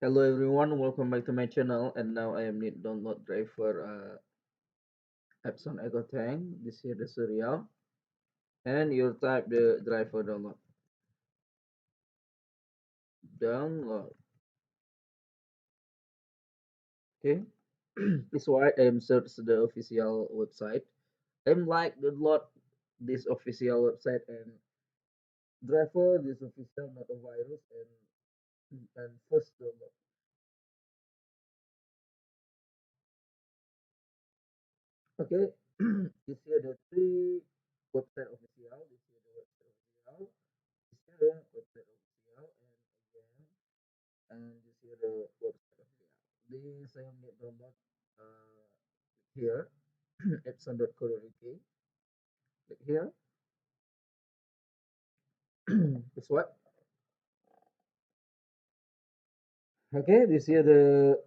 Hello everyone, welcome back to my channel. And now I am need download driver apps on EcoTank. This here the serial, and you type the driver download. Okay, this why I am search the official website. I'm like download this official website and driver this official not a virus and first download. Okay, this here the three website official. This here the website official. This here the website official and again. And you see the website of the app. This I am need download here epson.co.uk. Click here. This what? Okay, this here the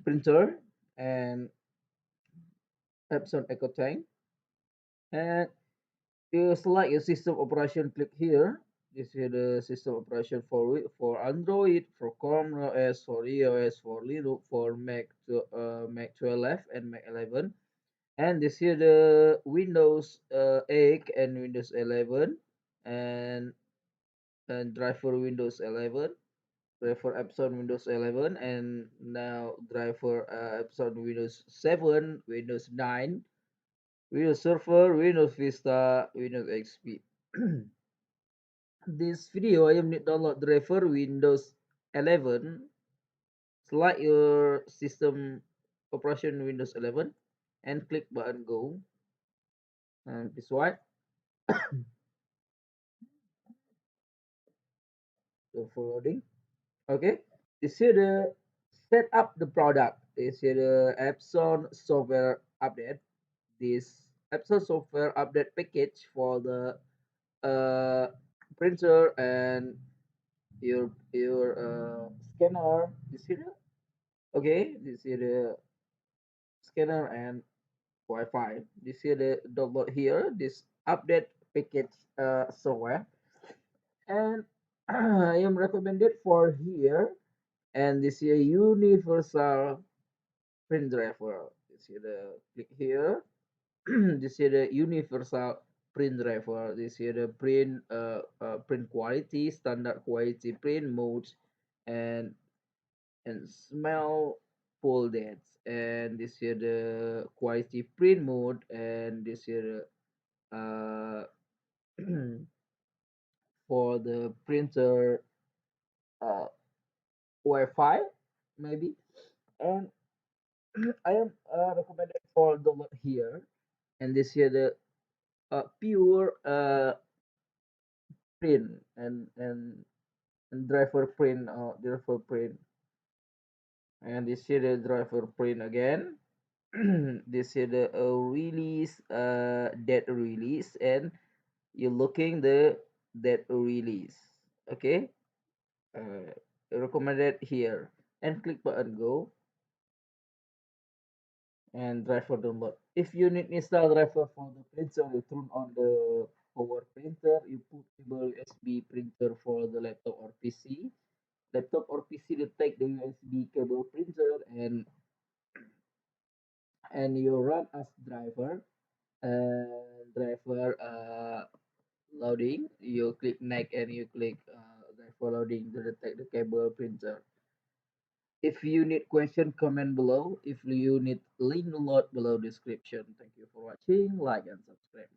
printer and Epson EcoTank. And you select your system operation. Click here. This here the system operation for Android, for Chrome OS, for iOS, for Linux, for Mac 12 and Mac 11. And this here the Windows 8 and Windows 11 and and driver Windows 11, driver Epson Windows 11, and now driver Epson Windows 7, Windows 9, Windows Server, Windows Vista, Windows XP. This video I am need download driver Windows 11. Select your system operation Windows 11 and click button go, and this one so for loading. Okay, this here the set up the product. This here the Epson software update. This Epson software update package for the uh, printer and your scanner. This here, okay. This here the scanner and Wi-Fi. This here the download here. This update package software, and I am recommended for here. And this here universal print driver. You see the click here. You see the universal print driver. You see the print quality, standard quality print modes, and smell pull dates. And this here the quality print mode, and this here uh for the printer uh Wi-Fi maybe. And I am recommended for download here. And this here the pure print and driver print driver print. And this here the driver print again. This here the release date release, and you're looking the date release. Okay, uh, recommended here, and click button go, and driver download. If you need install driver for the printer, you turn on the power printer, you put cable USB printer for the laptop or PC. Laptop or PC to take the USB cable printer, and you run as driver and driver loading. You click next and you click driver loading to detect the cable printer. If you need question, comment below. If you need link, load below description. Thank you for watching. Like and subscribe.